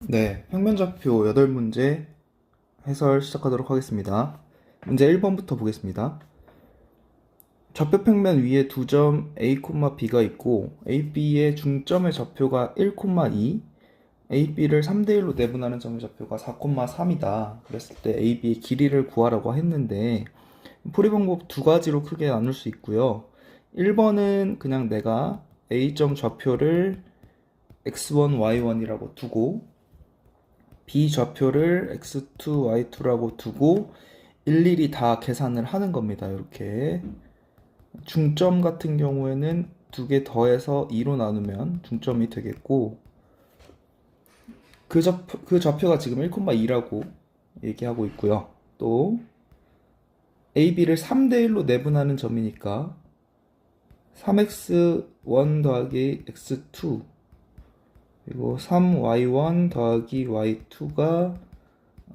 네, 평면좌표 8문제 해설 시작하도록 하겠습니다. 문제 1번부터 보겠습니다. 좌표 평면 위에 두 점 A, B가 있고 A, B의 중점의 좌표가 1, 2, A, B를 3대1로 내분하는 점의 좌표가 4, 3이다. 그랬을 때 A, B의 길이를 구하라고 했는데 풀이 방법 두 가지로 크게 나눌 수 있고요. 1번은 그냥 내가 A점 좌표를 x1, y1이라고 두고 B 좌표를 x2, y2라고 두고 일일이 다 계산을 하는 겁니다. 이렇게 중점 같은 경우에는 두 개 더해서 2로 나누면 중점이 되겠고 그 좌표가 지금 1,2라고 얘기하고 있고요. 또 AB를 3대1로 내분하는 점이니까 3x1 더하기 x2 그리고 3y1 더하기 y2가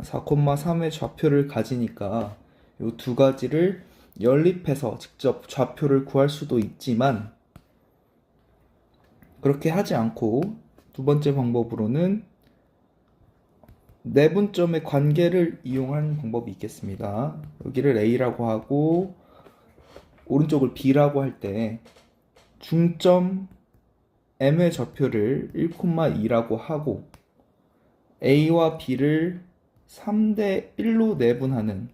4,3의 좌표를 가지니까 이 두 가지를 연립해서 직접 좌표를 구할 수도 있지만 그렇게 하지 않고 두 번째 방법으로는 내분점의 관계를 이용하는 방법이 있겠습니다. 여기를 A라고 하고 오른쪽을 B라고 할 때 중점 M의 좌표를 1,2라고 하고 A와 B를 3대1로 내분하는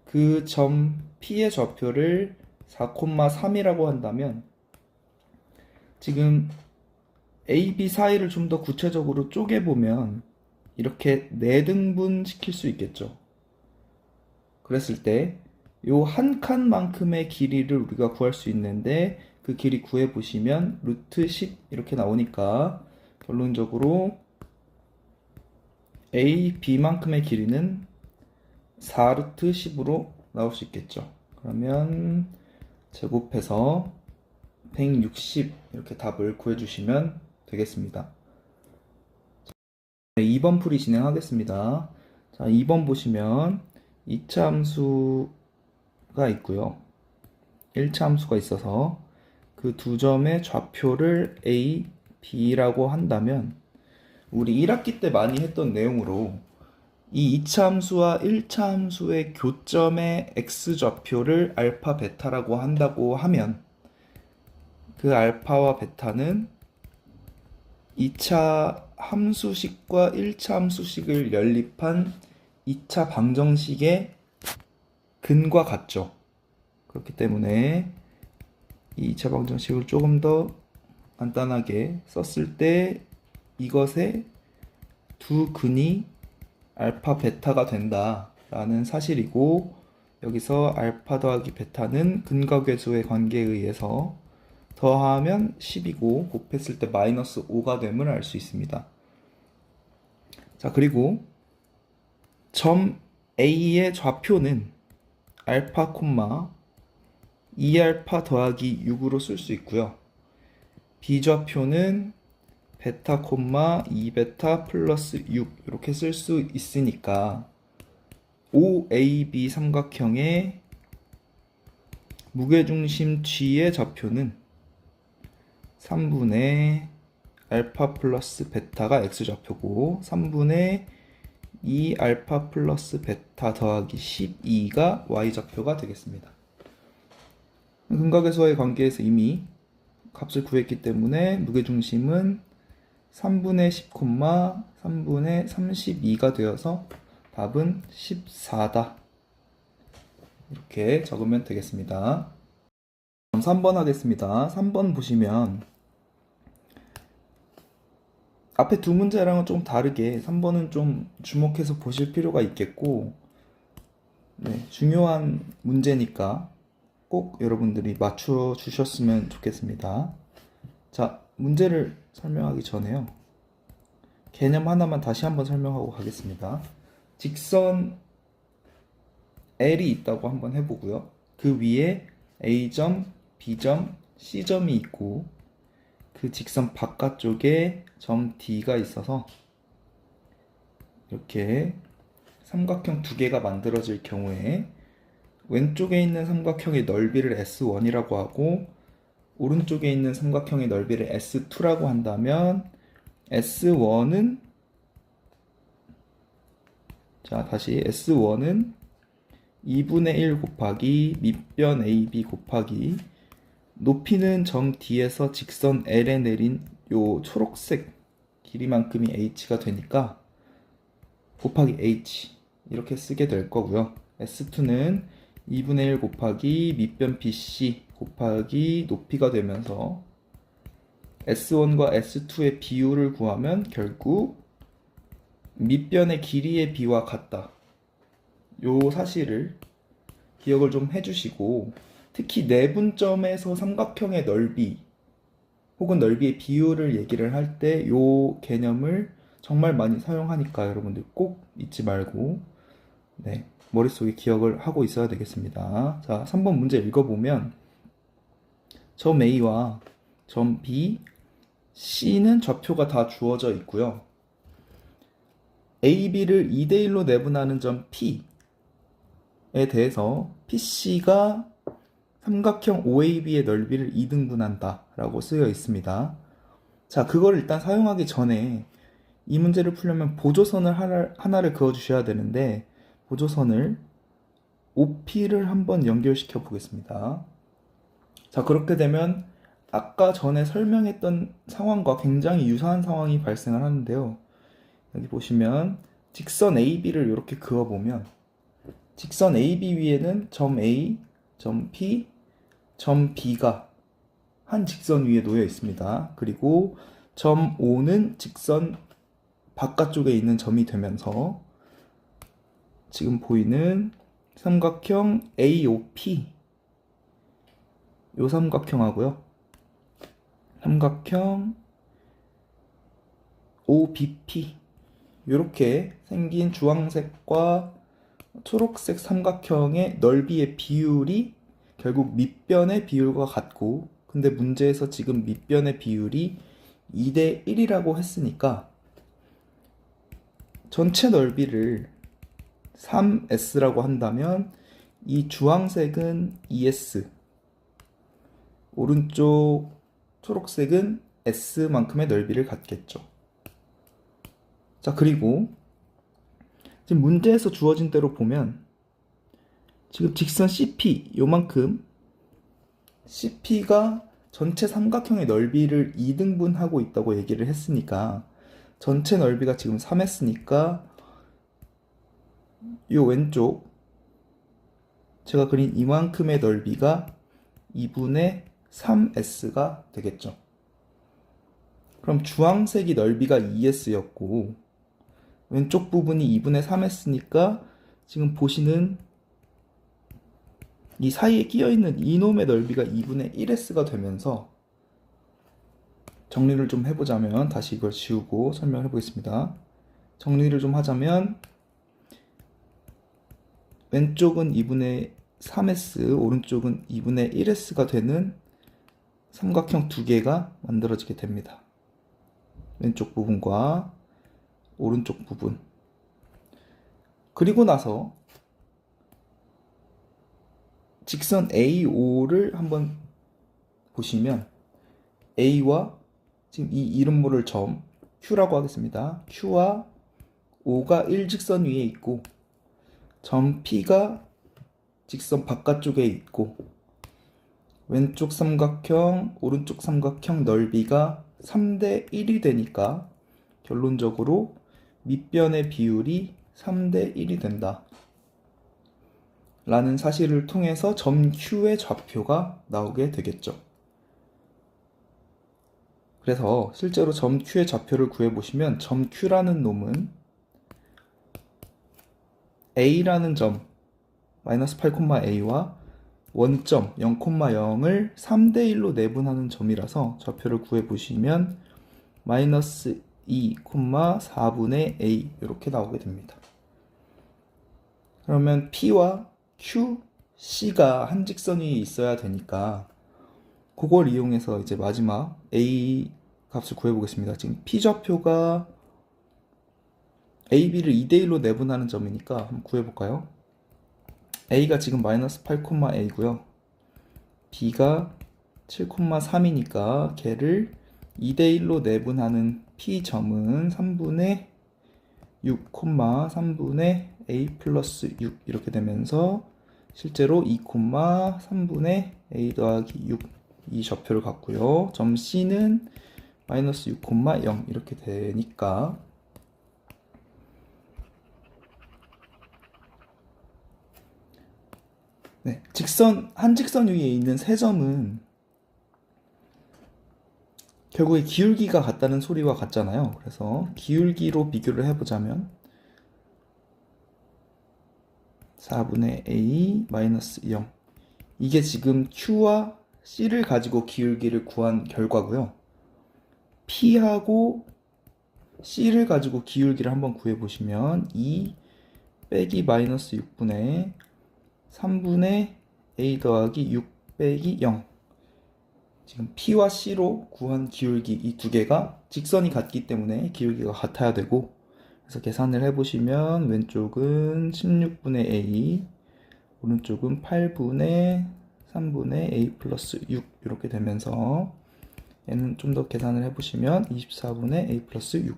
그 점 P의 좌표를 4,3이라고 한다면 지금 A, B 사이를 좀 더 구체적으로 쪼개보면 이렇게 4등분 시킬 수 있겠죠. 그랬을 때 요 한 칸만큼의 길이를 우리가 구할 수 있는데 그 길이 구해보시면 루트 10 이렇게 나오니까 결론적으로 A, B만큼의 길이는 4루트 10으로 나올 수 있겠죠. 그러면 제곱해서 160 이렇게 답을 구해주시면 되겠습니다. 네, 2번 풀이 진행하겠습니다. 자, 2번 보시면 2차 함수가 있고요. 1차 함수가 있어서 그 두 점의 좌표를 A, B라고 한다면 우리 1학기 때 많이 했던 내용으로 이 2차 함수와 1차 함수의 교점의 x좌표를 알파, 베타라고 한다고 하면 그 알파와 베타는 2차 함수식과 1차 함수식을 연립한 2차 방정식의 근과 같죠. 그렇기 때문에 이 2차 방정식을 조금 더 간단하게 썼을 때 이것의 두 근이 알파, 베타가 된다라는 사실이고 여기서 알파 더하기 베타는 근과 계수의 관계에 의해서 더하면 10이고 곱했을 때 마이너스 5가 됨을 알 수 있습니다. 자, 그리고 점 A의 좌표는 알파, 2알파 더하기 6으로 쓸 수 있고요. B좌표는 베타, 2베타 플러스 6 이렇게 쓸 수 있으니까 OAB 삼각형의 무게중심 G의 좌표는 3분의 알파 플러스 베타가 X좌표고 3분의 2 알파 플러스 베타 더하기 12가 Y좌표가 되겠습니다. 근각에서의 관계에서 이미 값을 구했기 때문에 무게중심은 3분의 10, 3분의 32가 되어서 답은 14다. 이렇게 적으면 되겠습니다. 그럼 3번 하겠습니다. 3번 보시면 앞에 두 문제랑은 좀 다르게 3번은 좀 주목해서 보실 필요가 있겠고 네, 중요한 문제니까 꼭 여러분들이 맞춰 주셨으면 좋겠습니다. 자, 문제를 설명하기 전에요. 개념 하나만 다시 한번 설명하고 가겠습니다. 직선 L이 있다고 한번 해보고요. 그 위에 A점, B점, C점이 있고 그 직선 바깥쪽에 점 D가 있어서 이렇게 삼각형 두 개가 만들어질 경우에 왼쪽에 있는 삼각형의 넓이를 S1이라고 하고 오른쪽에 있는 삼각형의 넓이를 S2라고 한다면 S1은 자, 다시 S1은 2분의 1 곱하기 밑변 AB 곱하기 높이는 점 D에서 직선 L에 내린 요 초록색 길이만큼이 H가 되니까 곱하기 H 이렇게 쓰게 될 거고요. S2는 2분의 1 곱하기 밑변 BC 곱하기 높이가 되면서 S1과 S2의 비율을 구하면 결국 밑변의 길이의 비와 같다. 요 사실을 기억을 좀 해주시고, 특히 내분점에서 삼각형의 넓이 혹은 넓이의 비율을 얘기를 할 때 요 개념을 정말 많이 사용하니까 여러분들 꼭 잊지 말고 머릿속에 기억을 하고 있어야 되겠습니다. 자, 3번 문제 읽어보면 점 A와 점 B, C는 좌표가 다 주어져 있고요. A, B를 2대1로 내분하는 점 P에 대해서 PC가 삼각형 OAB의 넓이를 2등분한다 라고 쓰여 있습니다. 자, 그걸 일단 사용하기 전에 이 문제를 풀려면 보조선을 하나를 그어주셔야 되는데, 보조선을 OP를 한번 연결시켜 보겠습니다. 자, 그렇게 되면 아까 전에 설명했던 상황과 굉장히 유사한 상황이 발생을 하는데요. 여기 보시면 직선 AB를 이렇게 그어보면 직선 AB 위에는 점 A, 점 P, 점 B가 한 직선 위에 놓여 있습니다. 그리고 점 O는 직선 바깥쪽에 있는 점이 되면서 지금 보이는 삼각형 AOP, 요 삼각형하고요, 삼각형 OBP, 이렇게 생긴 주황색과 초록색 삼각형의 넓이의 비율이 결국 밑변의 비율과 같고, 근데 문제에서 지금 밑변의 비율이 2대 1이라고 했으니까 전체 넓이를 3S라고 한다면 이 주황색은 2S, 오른쪽 초록색은 S만큼의 넓이를 갖겠죠. 자, 그리고 지금 문제에서 주어진 대로 보면 지금 직선 CP 요만큼, CP가 전체 삼각형의 넓이를 2등분하고 있다고 얘기를 했으니까 전체 넓이가 지금 3S니까 요 왼쪽 제가 그린 이만큼의 넓이가 2분의 3S가 되겠죠. 그럼 주황색이 넓이가 2S였고 왼쪽 부분이 2분의 3S니까 지금 보시는 이 사이에 끼어있는 이놈의 넓이가 2분의 1S가 되면서, 정리를 좀 해보자면, 다시 이걸 지우고 설명을 해보겠습니다. 정리를 좀 하자면 왼쪽은 2분의 3S, 오른쪽은 2분의 1S가 되는 삼각형 두 개가 만들어지게 됩니다. 왼쪽 부분과 오른쪽 부분. 그리고 나서 직선 AO를 한번 보시면 A와 지금 이 이름 모를 점 Q라고 하겠습니다. Q와 O가 일직선 위에 있고 점 P가 직선 바깥쪽에 있고 왼쪽 삼각형, 오른쪽 삼각형 넓이가 3대 1이 되니까 결론적으로 밑변의 비율이 3대 1이 된다 라는 사실을 통해서 점 Q의 좌표가 나오게 되겠죠. 그래서 실제로 점 Q의 좌표를 구해보시면 점 Q라는 놈은 A라는 점 마이너스 8,A와 원점 0,0을 3대 1로 내분하는 점이라서 좌표를 구해보시면 마이너스 2,4분의 A 이렇게 나오게 됩니다. 그러면 P와 Q, C가 한 직선 위에 있어야 되니까 그걸 이용해서 이제 마지막 A 값을 구해보겠습니다. 지금 P 좌표가 AB를 2대1로 내분하는 점이니까 한번 구해볼까요? A가 지금 마이너스 8,A고요. B가 7,3이니까 걔를 2대1로 내분하는 P점은 3분의 6, 3분의 A 플러스 6 이렇게 되면서 실제로 2, 3분의 A 더하기 6 이 좌표를 갖고요. 점 C는 마이너스 6, 0 이렇게 되니까 네, 한직선 위에 있는 세 점은 결국에 기울기가 같다는 소리와 같잖아요. 그래서 기울기로 비교를 해보자면 4분의 A 마이너스 0 이게 지금 Q와 C를 가지고 기울기를 구한 결과고요. P하고 C를 가지고 기울기를 한번 구해보시면 2 빼기 마이너스 6분의 3분의 A 더하기 6 빼기 0 지금 P와 C로 구한 기울기 이 두 개가 직선이 같기 때문에 기울기가 같아야 되고 그래서 계산을 해보시면 왼쪽은 16분의 A 오른쪽은 8분의 3분의 A 플러스 6 이렇게 되면서 얘는 좀 더 계산을 해보시면 24분의 A 플러스 6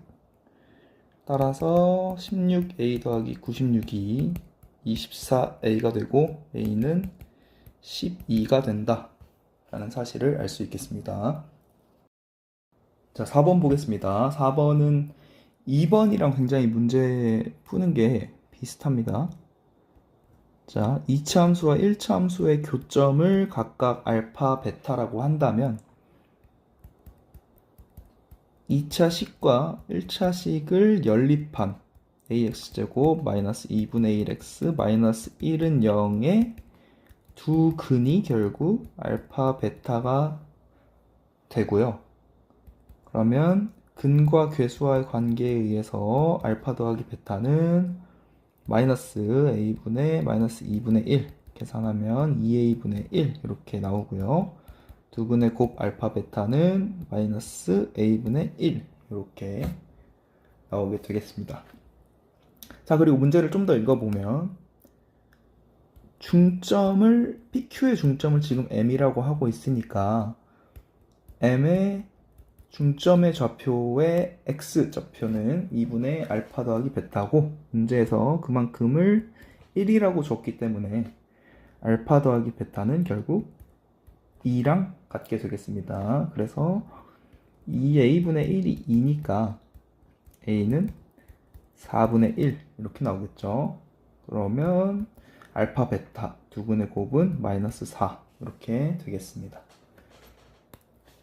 따라서 16A 더하기 96이 24A가 되고 A는 12가 된다 라는 사실을 알 수 있겠습니다. 자, 4번 보겠습니다. 4번은 2번이랑 굉장히 문제 푸는 게 비슷합니다. 자, 2차 함수와 1차 함수의 교점을 각각 알파, 베타라고 한다면 2차 식과 1차 식을 연립한 ax제곱 마이너스 2분의 1x 마이너스 1은 0의 두 근이 결국 알파, 베타가 되고요. 그러면 근과 괴수와의 관계에 의해서 알파 더하기 베타는 마이너스 a분의 마이너스 2분의 1 계산하면 2a분의 1 이렇게 나오고요. 두 근의 곱 알파 베타는 마이너스 a분의 1 이렇게 나오게 되겠습니다. 자, 그리고 문제를 좀 더 읽어보면 중점을 PQ의 중점을 지금 M이라고 하고 있으니까 M의 중점의 좌표의 X 좌표는 2분의 알파 더하기 베타고 문제에서 그만큼을 1이라고 줬기 때문에 알파 더하기 베타는 결국 2랑 같게 되겠습니다. 그래서 2a분의 1이 2니까 a는 4분의 1 이렇게 나오겠죠. 그러면 알파 베타 두 근의 곱은 마이너스 4 이렇게 되겠습니다.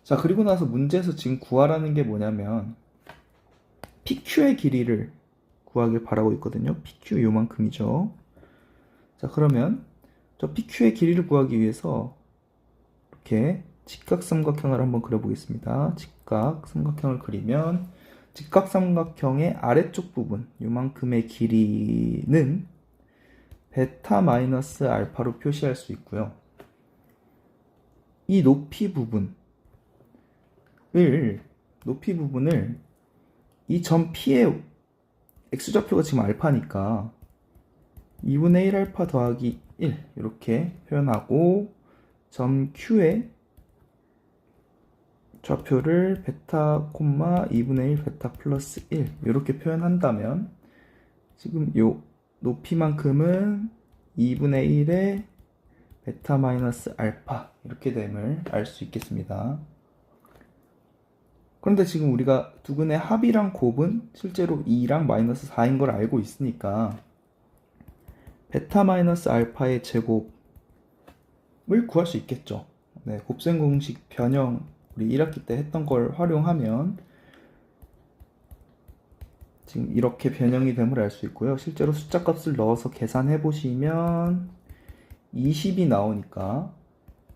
자, 그리고 나서 문제에서 지금 구하라는 게 뭐냐면 PQ의 길이를 구하길 바라고 있거든요. PQ 요만큼이죠. 자, 그러면 저 PQ의 길이를 구하기 위해서 이렇게 직각삼각형을 한번 그려보겠습니다. 직각삼각형을 그리면 직각삼각형의 아래쪽 부분 요만큼의 길이는 베타 마이너스 알파로 표시할 수 있고요. 이 높이 부분을 이 점 P의 x좌표가 지금 알파니까 2분의 1 알파 더하기 1 이렇게 표현하고 점 Q의 좌표를 베타, 2분의 1 베타 플러스 1 이렇게 표현한다면 지금 요 높이만큼은 2분의 1의 베타 마이너스 알파 이렇게 됨을 알 수 있겠습니다. 그런데 지금 우리가 두 근의 합이랑 곱은 실제로 2랑 마이너스 4인 걸 알고 있으니까 베타 마이너스 알파의 제곱을 구할 수 있겠죠. 네, 곱셈 공식 변형 우리 1학기 때 했던 걸 활용하면 지금 이렇게 변형이 됨을 알 수 있고요. 실제로 숫자 값을 넣어서 계산해 보시면 20이 나오니까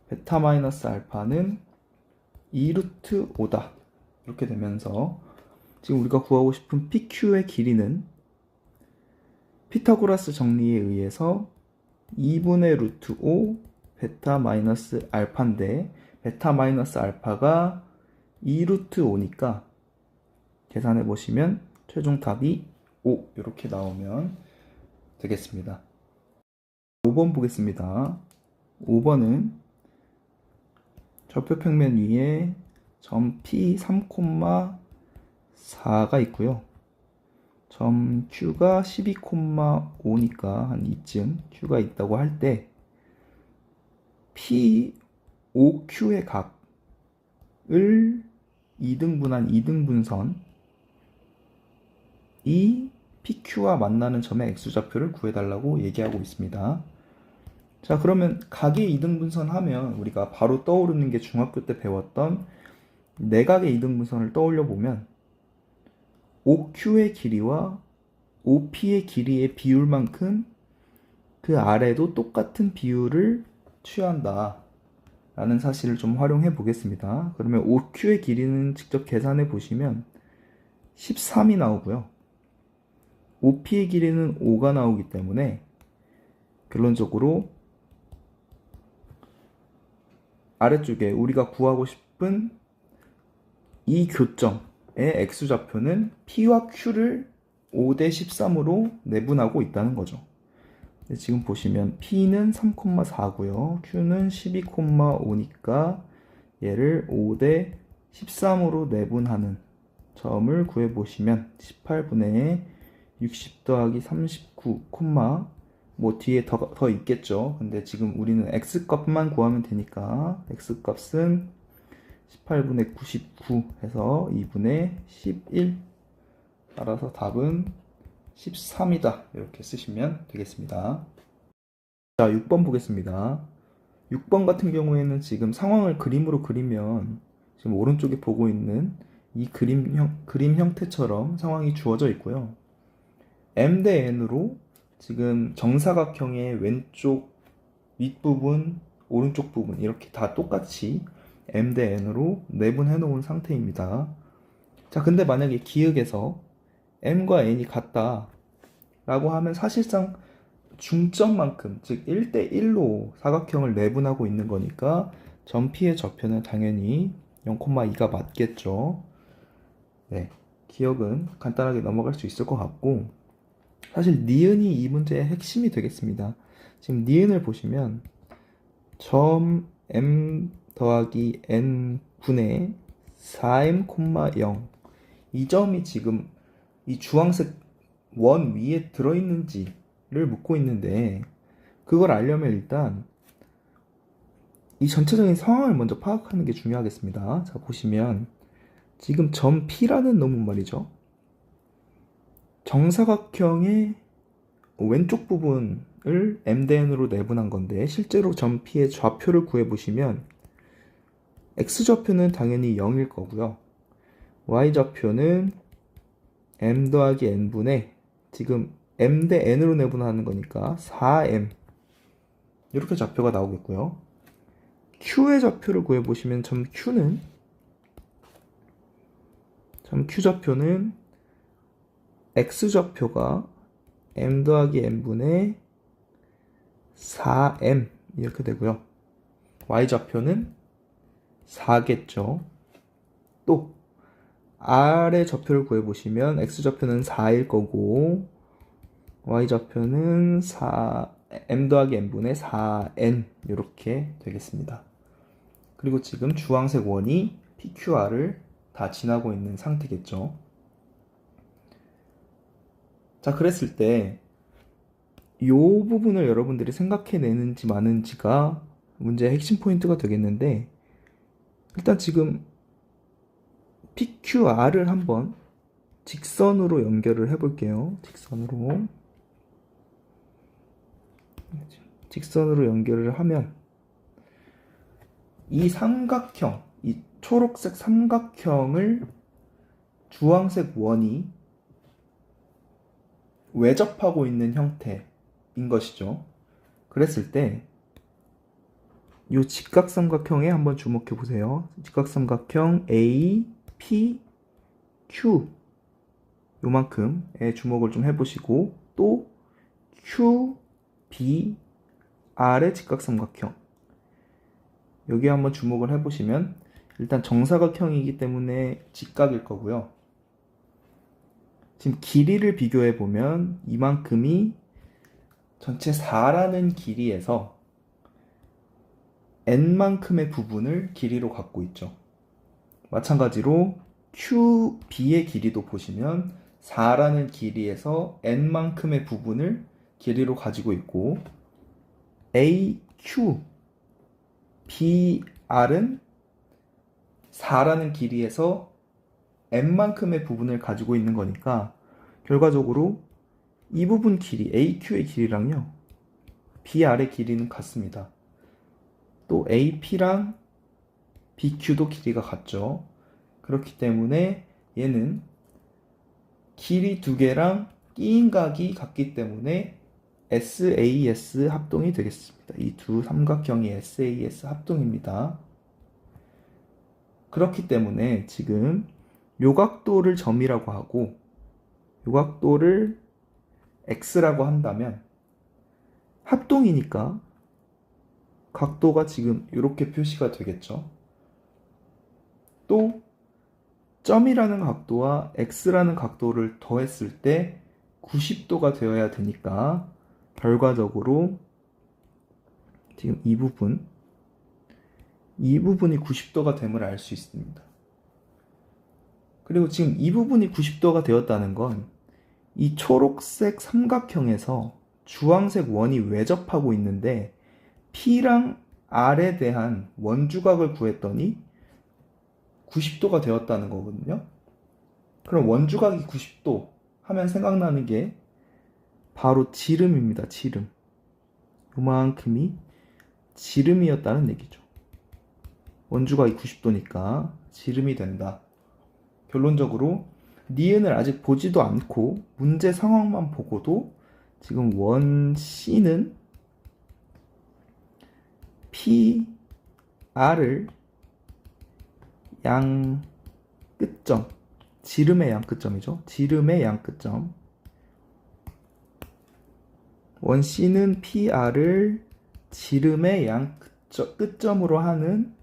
베타 마이너스 알파는 2루트 5다 이렇게 되면서 지금 우리가 구하고 싶은 PQ의 길이는 피타고라스 정리에 의해서 2분의 루트 5 베타 마이너스 알파인데 베타 마이너스 알파가 2루트 5니까 계산해 보시면 최종 답이 5 이렇게 나오면 되겠습니다. 5번 보겠습니다. 5번은 좌표 평면 위에 점 P 3, 4가 있고요. 점 Q가 12,5니까 한 이쯤 Q가 있다고 할 때 POQ의 각을 2등분한 2등분선 이 PQ와 만나는 점의 X좌표를 구해달라고 얘기하고 있습니다. 자, 그러면 각의 2등분선 하면 우리가 바로 떠오르는 게 중학교 때 배웠던 내각의 2등분선을 떠올려 보면 OQ의 길이와 OP의 길이의 비율만큼 그 아래도 똑같은 비율을 취한다 라는 사실을 좀 활용해 보겠습니다. 그러면 OQ의 길이는 직접 계산해 보시면 13이 나오고요. OP의 길이는 5가 나오기 때문에 결론적으로 아래쪽에 우리가 구하고 싶은 이 교점의 X좌표는 P와 Q를 5대 13으로 내분하고 있다는 거죠. 지금 보시면 P는 3,4고요. Q는 12,5니까 얘를 5대 13으로 내분하는 점을 구해보시면 18분의 60 더하기 39, 뭐 뒤에 더 있겠죠. 근데 지금 우리는 X값만 구하면 되니까 X값은 18분의 99 해서 2분의 11, 따라서 답은 13이다 이렇게 쓰시면 되겠습니다. 자, 6번 보겠습니다. 6번 같은 경우에는 지금 상황을 그림으로 그리면 지금 오른쪽에 보고 있는 이 그림 형태처럼 상황이 주어져 있고요. M 대 N으로 지금 정사각형의 왼쪽 윗부분, 오른쪽 부분 이렇게 다 똑같이 M 대 N으로 내분해 놓은 상태입니다. 자, 근데 만약에 기역에서 M과 N이 같다 라고 하면 사실상 중점만큼, 즉 1대1로 사각형을 내분하고 있는 거니까 점 P의 좌표는 당연히 0,2가 맞겠죠. 네, 기억은 간단하게 넘어갈 수 있을 것 같고, 사실 니은이 이 문제의 핵심이 되겠습니다. 지금 니은을 보시면 점 M 더하기 N 분의 4M,0 이 점이 지금 이 주황색 원 위에 들어있는지를 묻고 있는데, 그걸 알려면 일단 이 전체적인 상황을 먼저 파악하는 게 중요하겠습니다. 자, 보시면 지금 점 P라는 놈은 말이죠, 정사각형의 왼쪽 부분을 M 대 N으로 내분한 건데, 실제로 점 P의 좌표를 구해보시면 X좌표는 당연히 0일 거고요. Y좌표는 M 더하기 N분의, 지금 M 대 N으로 내분하는 거니까 4M 이렇게 좌표가 나오겠고요. Q의 좌표를 구해보시면 점 Q좌표는 X좌표가 M 더하기 N분의 4M 이렇게 되고요. Y좌표는 4겠죠. 또 아래 좌표를 구해보시면 X좌표는 4일 거고 Y좌표는 M 더하기 N분의 4N 이렇게 되겠습니다. 그리고 지금 주황색 원이 PQR을 다 지나고 있는 상태겠죠. 자, 그랬을 때 이 부분을 여러분들이 생각해내는지 마는지가 문제의 핵심 포인트가 되겠는데, 일단 지금 PQR을 한번 직선으로 연결을 해볼게요. 직선으로 연결을 하면 이 삼각형, 이 초록색 삼각형을 주황색 원이 외접하고 있는 형태인 것이죠. 그랬을 때 이 직각삼각형에 한번 주목해 보세요. 직각삼각형 A, P, Q 요만큼에 주목을 좀 해보시고, 또 Q, B, R의 직각삼각형 여기에 한번 주목을 해보시면 일단 정사각형이기 때문에 직각일 거고요. 지금 길이를 비교해 보면 이만큼이 전체 4라는 길이에서 n만큼의 부분을 길이로 갖고 있죠. 마찬가지로 QB의 길이도 보시면 4라는 길이에서 n만큼의 부분을 길이로 가지고 있고 AQ, BR은 4라는 길이에서 n만큼의 부분을 가지고 있는 거니까 결과적으로 이 부분 길이, AQ의 길이랑요, BR의 길이는 같습니다. 또 AP랑 BQ도 길이가 같죠. 그렇기 때문에 얘는 길이 두 개랑 끼인 각이 같기 때문에 SAS 합동이 되겠습니다. 이 두 삼각형이 SAS 합동입니다. 그렇기 때문에 지금 요각도를 점이라고 하고 요각도를 X라고 한다면 합동이니까 각도가 지금 이렇게 표시가 되겠죠. 또 점이라는 각도와 X라는 각도를 더했을 때 90도가 되어야 되니까 결과적으로 지금 이 부분이 90도가 됨을 알 수 있습니다. 그리고 지금 이 부분이 90도가 되었다는 건 이 초록색 삼각형에서 주황색 원이 외접하고 있는데 P랑 R에 대한 원주각을 구했더니 90도가 되었다는 거거든요. 그럼 원주각이 90도 하면 생각나는 게 바로 지름입니다. 지름. 요만큼이 지름이었다는 얘기죠. 원주각이 90도니까 지름이 된다. 결론적으로 니은을 아직 보지도 않고 문제 상황만 보고도 지금 원 C는 PR을 양 끝점, 지름의 양 끝점이죠. 지름의 양 끝점. 원 C는 PR을 지름의 양 끝점으로 하는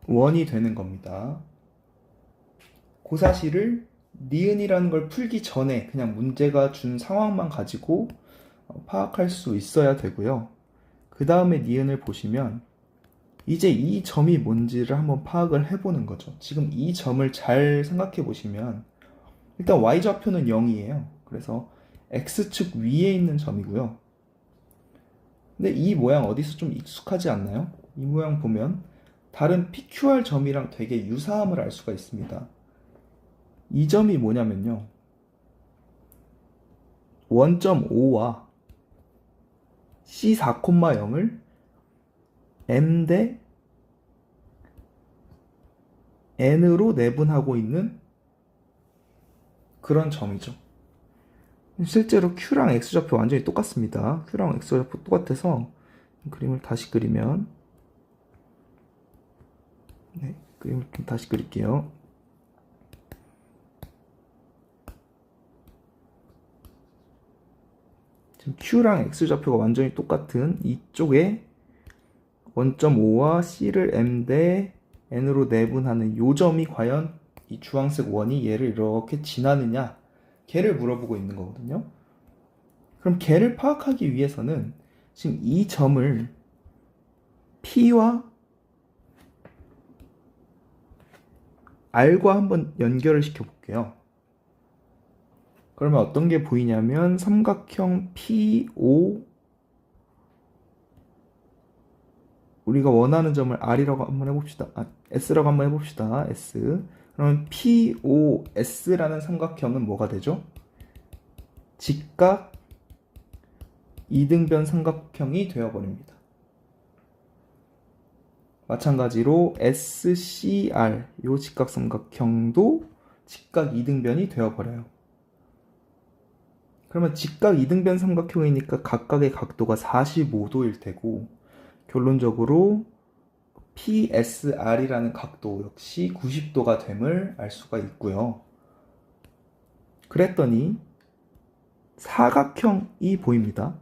원이 되는 겁니다. 그 사실을 니은이라는 걸 풀기 전에 그냥 문제가 준 상황만 가지고 파악할 수 있어야 되고요. 그 다음에 니은을 보시면 이제 이 점이 뭔지를 한번 파악을 해보는 거죠. 지금 이 점을 잘 생각해 보시면 일단 y좌표는 0이에요. 그래서 x축 위에 있는 점이고요. 근데 이 모양 어디서 좀 익숙하지 않나요? 이 모양 보면 다른 PQR 점이랑 되게 유사함을 알 수가 있습니다. 이 점이 뭐냐면요. 원점 5와 C4,0을 M 대 N으로 내분하고 있는 그런 점이죠. 실제로 Q랑 X좌표 완전히 똑같습니다. Q랑 X좌표 똑같아서 그림을 다시 그리면 그림을 좀 다시 그릴게요. 지금 Q랑 X좌표가 완전히 똑같은 이쪽에 원점 5와 C를 M 대 N으로 내분하는 요 점이 과연 이 주황색 원이 얘를 이렇게 지나느냐 걔를 물어보고 있는 거거든요. 그럼 걔를 파악하기 위해서는 지금 이 점을 P와 R과 한번 연결을 시켜 볼게요. 그러면 어떤 게 보이냐면 삼각형 PO 우리가 원하는 점을 R이라고 한번 해봅시다. S라고 한번 해봅시다. S. 그러면 POS라는 삼각형은 뭐가 되죠? 직각 이등변 삼각형이 되어버립니다. 마찬가지로 SCR 요 직각 삼각형도 직각 이등변이 되어버려요. 그러면 직각 이등변 삼각형이니까 각각의 각도가 45도일 테고 결론적으로 PSR이라는 각도 역시 90도가 됨을 알 수가 있고요. 그랬더니 사각형이 보입니다.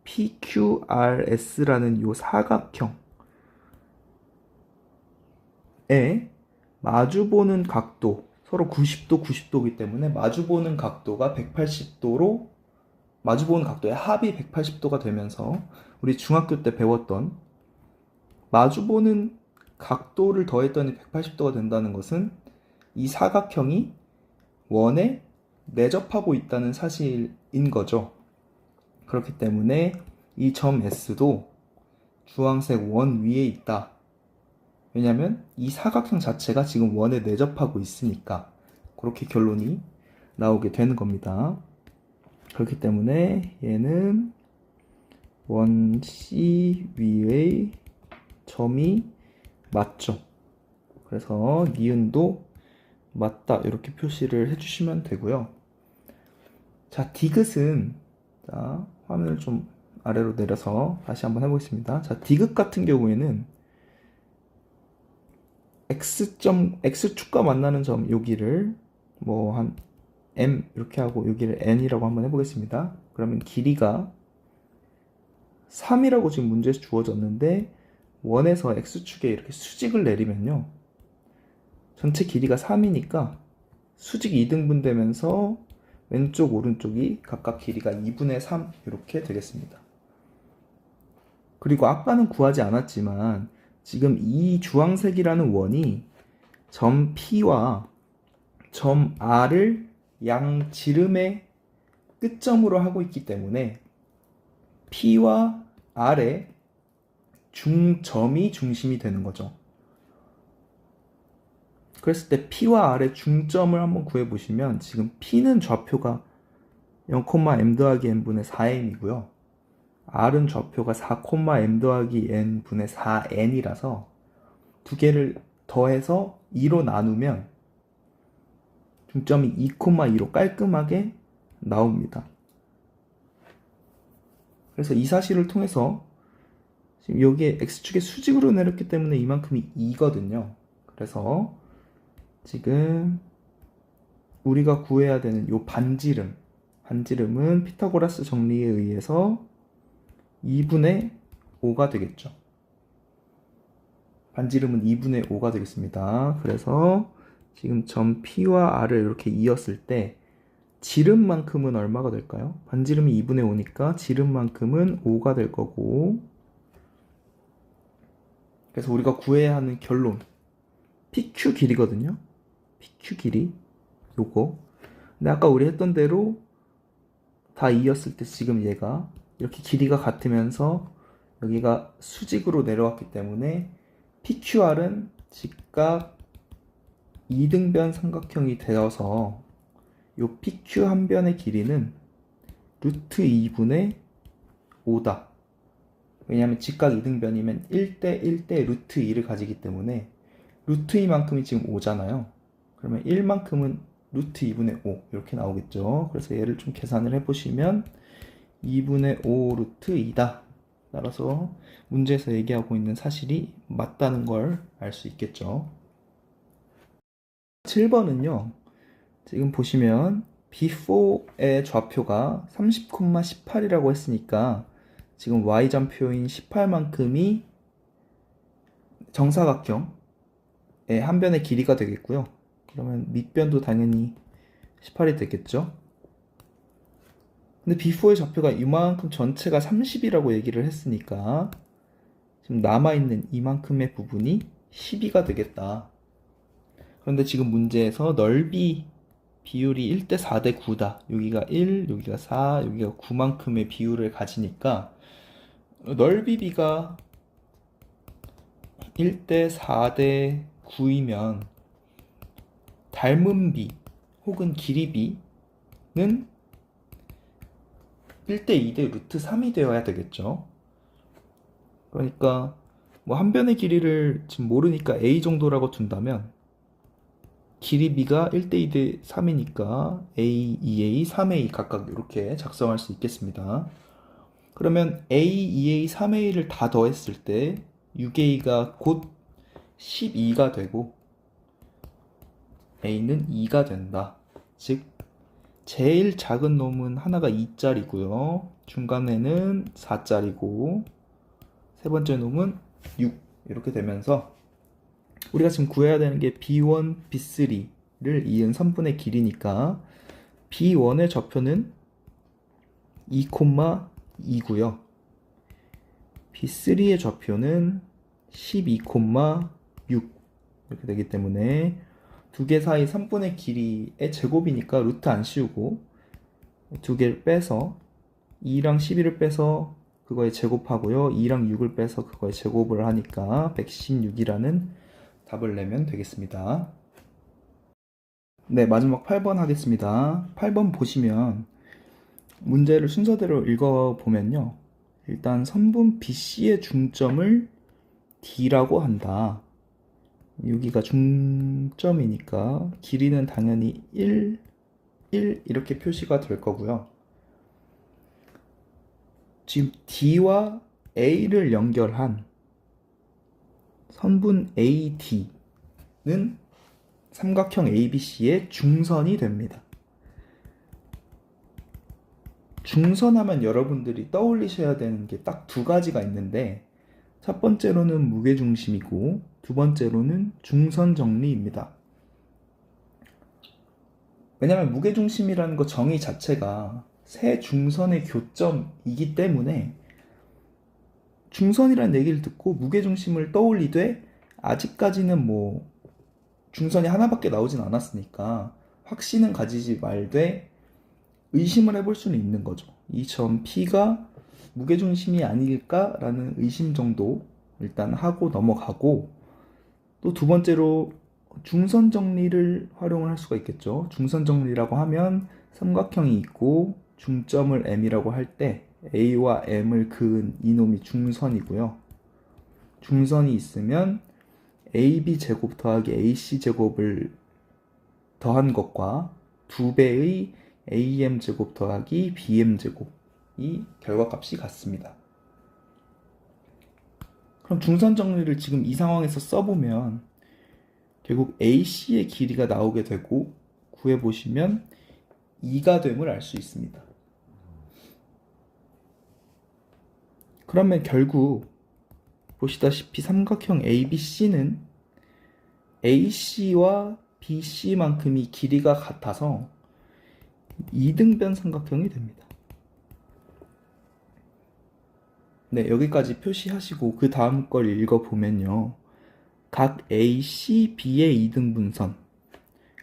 PQRS라는 요 사각형에 마주보는 각도 서로 90도, 90도이기 때문에 마주보는 각도가 180도로 마주보는 각도의 합이 180도가 되면서 우리 중학교 때 배웠던 마주보는 각도를 더했더니 180도가 된다는 것은 이 사각형이 원에 내접하고 있다는 사실인 거죠. 그렇기 때문에 이 점 S도 주황색 원 위에 있다. 왜냐면 이 사각형 자체가 지금 원에 내접하고 있으니까 그렇게 결론이 나오게 되는 겁니다. 그렇기 때문에 얘는 원 C 위의 점이 맞죠. 그래서 니은도 맞다 이렇게 표시를 해주시면 되고요. 자, 디귿은 자, 화면을 좀 아래로 내려서 다시 한번 해보겠습니다. 자, 디귿 같은 경우에는 X축과 만나는 점 여기를 뭐 한 M 이렇게 하고 여기를 N이라고 한번 해보겠습니다. 그러면 길이가 3이라고 지금 문제에서 주어졌는데 원에서 X축에 이렇게 수직을 내리면요. 전체 길이가 3이니까 수직 2등분 되면서 왼쪽 오른쪽이 각각 길이가 2분의 3 이렇게 되겠습니다. 그리고 아까는 구하지 않았지만 지금 이 주황색이라는 원이 점 P와 점 R을 양 지름의 끝점으로 하고 있기 때문에 P와 R의 중점이 중심이 되는 거죠. 그랬을 때 P와 R의 중점을 한번 구해보시면 지금 P는 좌표가 0,m 더하기 n분의 4m이고요. R은 좌표가 4,m 더하기 n분의 4n이라서 두 개를 더해서 2로 나누면 중점이 2,2로 깔끔하게 나옵니다. 그래서 이 사실을 통해서 지금 여기에 X축에 수직으로 내렸기 때문에 이만큼이 2거든요. 그래서 지금 우리가 구해야 되는 이 반지름은 피타고라스 정리에 의해서 2분의 5가 되겠죠. 반지름은 2분의 5가 되겠습니다. 그래서 지금 점 P와 R을 이렇게 이었을 때 지름만큼은 얼마가 될까요? 반지름이 2분의 5니까 지름만큼은 5가 될 거고, 그래서 우리가 구해야 하는 결론 PQ 길이거든요. PQ 길이 요거. 근데 아까 우리 했던 대로 다 이었을 때 지금 얘가 이렇게 길이가 같으면서 여기가 수직으로 내려왔기 때문에 PQR은 직각 2등변 삼각형이 되어서 요 PQ 한 변의 길이는 루트 2분의 5다. 왜냐하면 직각 2등변이면 1대 1대 루트 2를 가지기 때문에 루트 2만큼이 지금 5잖아요. 그러면 1만큼은 루트 2분의 5 이렇게 나오겠죠. 그래서 얘를 좀 계산을 해보시면 2분의 5 루트 2다. 따라서 문제에서 얘기하고 있는 사실이 맞다는 걸 알 수 있겠죠. 7번은요. 지금 보시면 B4의 좌표가 30,18이라고 했으니까 지금 Y좌표인 18만큼이 정사각형의 한 변의 길이가 되겠고요. 그러면 밑변도 당연히 18이 되겠죠. 근데 B4의 좌표가 이만큼 전체가 30이라고 얘기를 했으니까 지금 남아있는 이만큼의 부분이 12가 되겠다. 그런데 지금 문제에서 넓이 비율이 1대 4대 9다. 여기가 1, 여기가 4, 여기가 9만큼의 비율을 가지니까 넓이 비가 1대 4대 9이면 닮은 비 혹은 길이 비는 1대 2대 루트 3이 되어야 되겠죠. 그러니까 뭐 한 변의 길이를 지금 모르니까 A 정도라고 둔다면 길이 B가 1대 2대 3이니까 A, 2A, 3A 각각 이렇게 작성할 수 있겠습니다. 그러면 A, 2A, 3A를 다 더했을 때 6A가 곧 12가 되고 A는 2가 된다. 즉 제일 작은 놈은 하나가 2짜리고요. 중간에는 4짜리고 세 번째 놈은 6 이렇게 되면서 우리가 지금 구해야 되는 게 B1, B3를 이은 선분의 길이니까 B1의 좌표는 2,2고요. B3의 좌표는 12,2 6 이렇게 되기 때문에 두 개 사이 3분의 길이의 제곱이니까 루트 안 씌우고 두 개를 빼서 2랑 11을 빼서 그거에 제곱하고요. 2랑 6을 빼서 그거에 제곱을 하니까 116이라는 답을 내면 되겠습니다. 네, 마지막 8번 하겠습니다. 8번 보시면 문제를 순서대로 읽어보면요. 일단 선분 BC의 중점을 D라고 한다. 여기가 중점이니까 길이는 당연히 1 이렇게 표시가 될 거고요. 지금 D와 A를 연결한 선분 AD는 삼각형 ABC의 중선이 됩니다. 중선하면 여러분들이 떠올리셔야 되는 게 딱 두 가지가 있는데 첫 번째로는 무게중심이고 두 번째로는 중선 정리입니다. 왜냐하면 무게중심이라는 거 정의 자체가 세 중선의 교점이기 때문에 중선이라는 얘기를 듣고 무게중심을 떠올리되 아직까지는 뭐 중선이 하나밖에 나오진 않았으니까 확신은 가지지 말되 의심을 해볼 수는 있는 거죠. 이 점 P가 무게중심이 아닐까라는 의심 정도 일단 하고 넘어가고 또 두 번째로 중선 정리를 활용을 할 수가 있겠죠. 중선 정리라고 하면 삼각형이 있고 중점을 M이라고 할 때 A와 M을 그은 이놈이 중선이고요. 중선이 있으면 AB 제곱 더하기 AC 제곱을 더한 것과 2배의 AM 제곱 더하기 BM 제곱이 결과값이 같습니다. 그럼 중선 정리를 지금 이 상황에서 써보면 결국 AC의 길이가 나오게 되고 구해보시면 2가 됨을 알 수 있습니다. 그러면 결국 보시다시피 삼각형 ABC는 AC와 BC만큼이 길이가 같아서 2등변 삼각형이 됩니다. 네, 여기까지 표시하시고 그 다음 걸 읽어보면요. 각 ACB의 2등분선,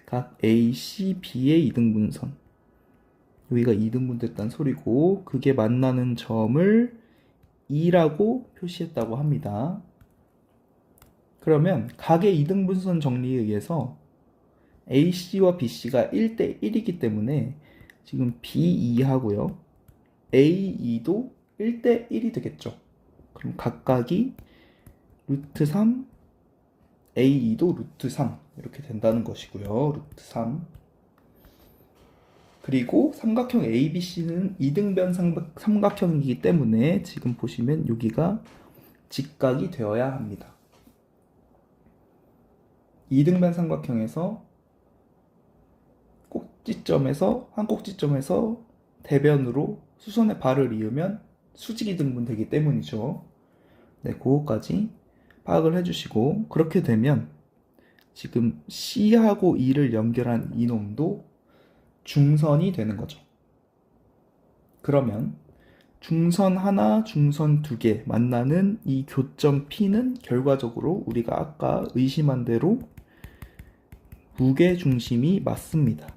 각 ACB의 2등분선, 여기가 2등분 됐다는 소리고 그게 만나는 점을 2라고 표시했다고 합니다. 그러면 각의 2등분선 정리에 의해서 AC와 BC가 1대 1이기 때문에 지금 B2 하고요. A2도 1대 1이 되겠죠. 그럼 각각이 루트 3, A2도 루트 3 이렇게 된다는 것이고요. 루트 3. 그리고 삼각형 ABC는 2등변 삼각형이기 때문에 지금 보시면 여기가 직각이 되어야 합니다. 2등변 삼각형에서 꼭지점에서 한 꼭지점에서 대변으로 수선의 발을 이으면 수직이 등분되기 때문이죠. 네, 그거까지 파악을 해주시고 그렇게 되면 지금 C하고 E를 연결한 이놈도 중선이 되는 거죠. 그러면 중선 하나, 중선 두 개 만나는 이 교점 P는 결과적으로 우리가 아까 의심한 대로 무게중심이 맞습니다.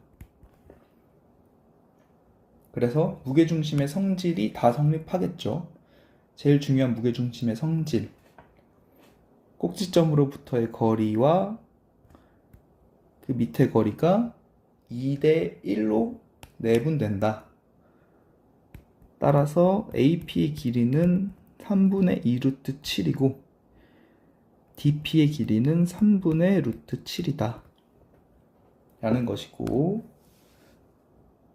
그래서 무게중심의 성질이 다 성립하겠죠. 제일 중요한 무게중심의 성질, 꼭지점으로부터의 거리와 그 밑에 거리가 2대 1로 내분된다. 따라서 AP의 길이는 3분의 2 루트 7이고 DP의 길이는 3분의 루트 7이다 라는 것이고,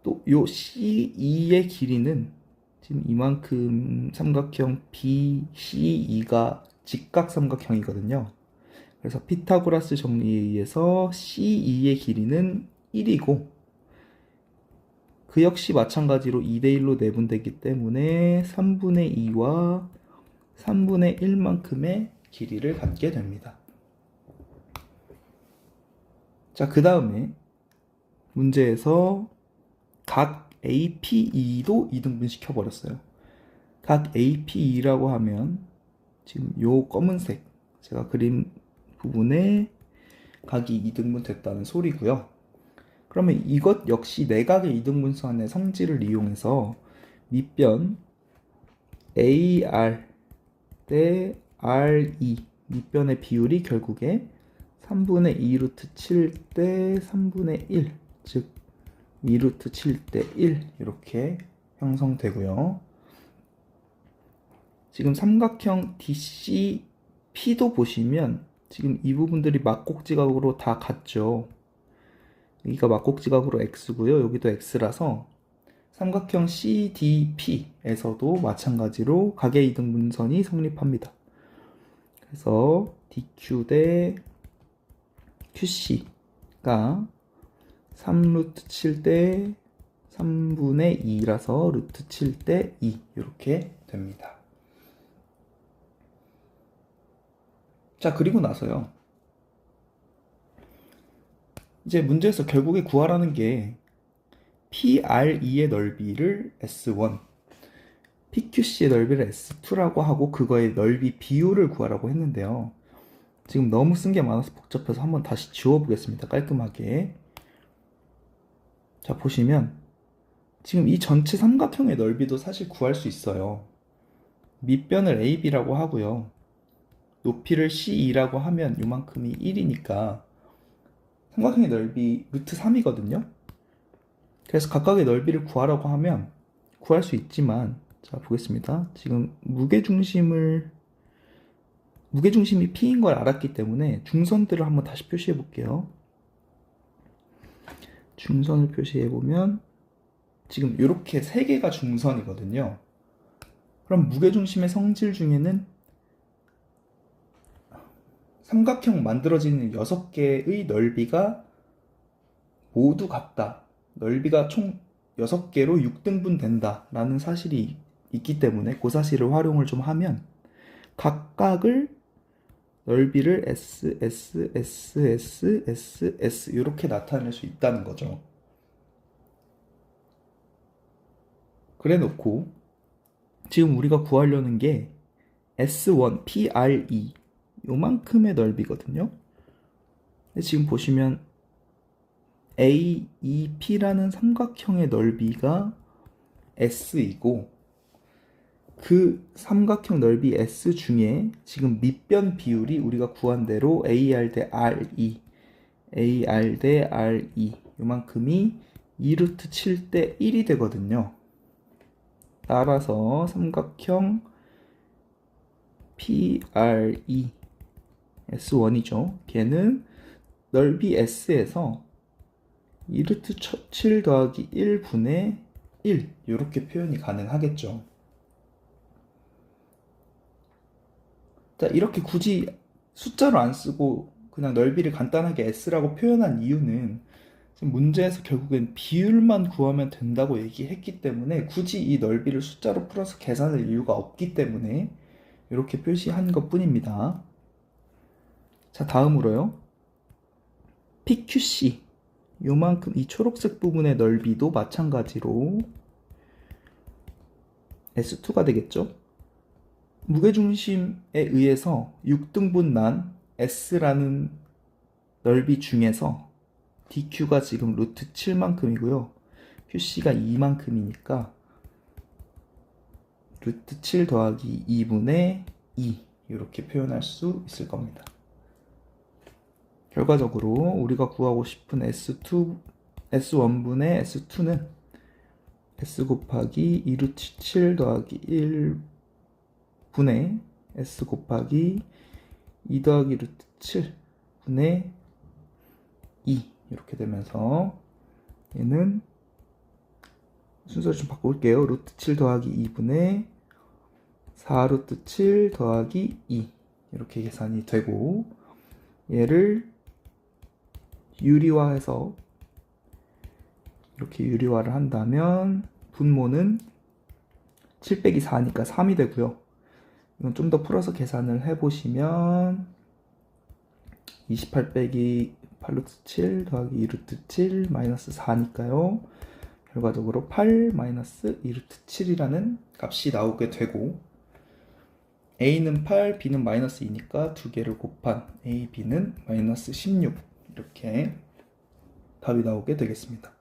또 요 CE의 길이는 지금 이만큼 삼각형 BCE가 직각 삼각형이거든요. 그래서 피타고라스 정리에 의해서 CE의 길이는 1이고 그 역시 마찬가지로 2대1로 내분되기 때문에 3분의 2와 3분의 1만큼의 길이를 갖게 됩니다. 자, 그 다음에 문제에서 각 APE도 2등분 시켜버렸어요. 각 APE라고 하면 지금 요 검은색 제가 그림 부분에 각이 이등분 됐다는 소리고요. 그러면 이것 역시 내각의 이등분선의 성질을 이용해서 밑변 AR 대 RE 밑변의 비율이 결국에 3분의 2 루트 7 대 3분의 1, 즉 2 루트 7 대 1 이렇게 형성되고요. 지금 삼각형 DCP도 보시면 지금 이 부분들이 막곡지각으로 다 같죠. 여기가 막곡지각으로 X고요. 여기도 X라서 삼각형 CDP에서도 마찬가지로 각의 이등분선이 성립합니다. 그래서 DQ 대 QC가 3 루트 7 대 3분의 2라서 루트 7 대 2 이렇게 됩니다. 자, 그리고 나서요. 이제 문제에서 결국에 구하라는 게 PRE의 넓이를 S1, PQC의 넓이를 S2라고 하고 그거의 넓이 비율을 구하라고 했는데요. 지금 너무 쓴 게 많아서 복잡해서 한번 다시 지워보겠습니다. 깔끔하게. 자, 보시면 지금 이 전체 삼각형의 넓이도 사실 구할 수 있어요. 밑변을 AB라고 하고요. 높이를 C2라고 하면 요만큼이 1이니까 삼각형의 넓이 루트 3이거든요. 그래서 각각의 넓이를 구하라고 하면 구할 수 있지만, 자, 보겠습니다. 지금 무게중심이 P인 걸 알았기 때문에 중선들을 한번 다시 표시해 볼게요. 중선을 표시해 보면 지금 이렇게 3개가 중선이거든요. 그럼 무게중심의 성질 중에는 삼각형 만들어지는 6개의 넓이가 모두 같다. 넓이가 총 6개로 6등분 된다 라는 사실이 있기 때문에 그 사실을 활용을 좀 하면 각각을 넓이를 S, S, S, S, S, S 이렇게 나타낼 수 있다는 거죠. 그래 놓고 지금 우리가 구하려는 게 S1, PRE 요만큼의 넓이거든요. 지금 보시면 AEP라는 삼각형의 넓이가 S이고 그 삼각형 넓이 S 중에 지금 밑변 비율이 우리가 구한 대로 AR 대 RE, AR 대 RE 요만큼이 2 루트 7 대 1이 되거든요. 따라서 삼각형 PRE S1이죠. 걔는 넓이 S에서 2 루트 7 더하기 1분의 1 이렇게 표현이 가능하겠죠. 자, 이렇게 굳이 숫자로 안 쓰고 그냥 넓이를 간단하게 S라고 표현한 이유는 지금 문제에서 결국엔 비율만 구하면 된다고 얘기했기 때문에 굳이 이 넓이를 숫자로 풀어서 계산할 이유가 없기 때문에 이렇게 표시한 것 뿐입니다. 자, 다음으로요. PQC 요만큼 이 초록색 부분의 넓이도 마찬가지로 S2가 되겠죠. 무게중심에 의해서 6등분 난 S라는 넓이 중에서 DQ가 지금 루트 7만큼이고요. QC가 2만큼이니까 루트 7 더하기 2분의 2 이렇게 표현할 수 있을 겁니다. 결과적으로 우리가 구하고 싶은 S1분의 S2는 S 곱하기 2 루트 7 더하기 1분의 S 곱하기 2 더하기 루트 7분의 2 이렇게 되면서 얘는 순서를 좀 바꿔볼게요. 루트 7 더하기 2분의 4 루트 7 더하기 2 이렇게 계산이 되고 얘를 유리화해서 이렇게 유리화를 한다면 분모는 7 빼기 4니까 3이 되고요. 이건 좀 더 풀어서 계산을 해보시면 28 빼기 8루트 7 더하기 2루트 7 마이너스 4니까요. 결과적으로 8 마이너스 2루트 7이라는 값이 나오게 되고 A는 8, B는 마이너스 2니까 두 개를 곱한 A, B는 마이너스 16 이렇게 답이 나오게 되겠습니다.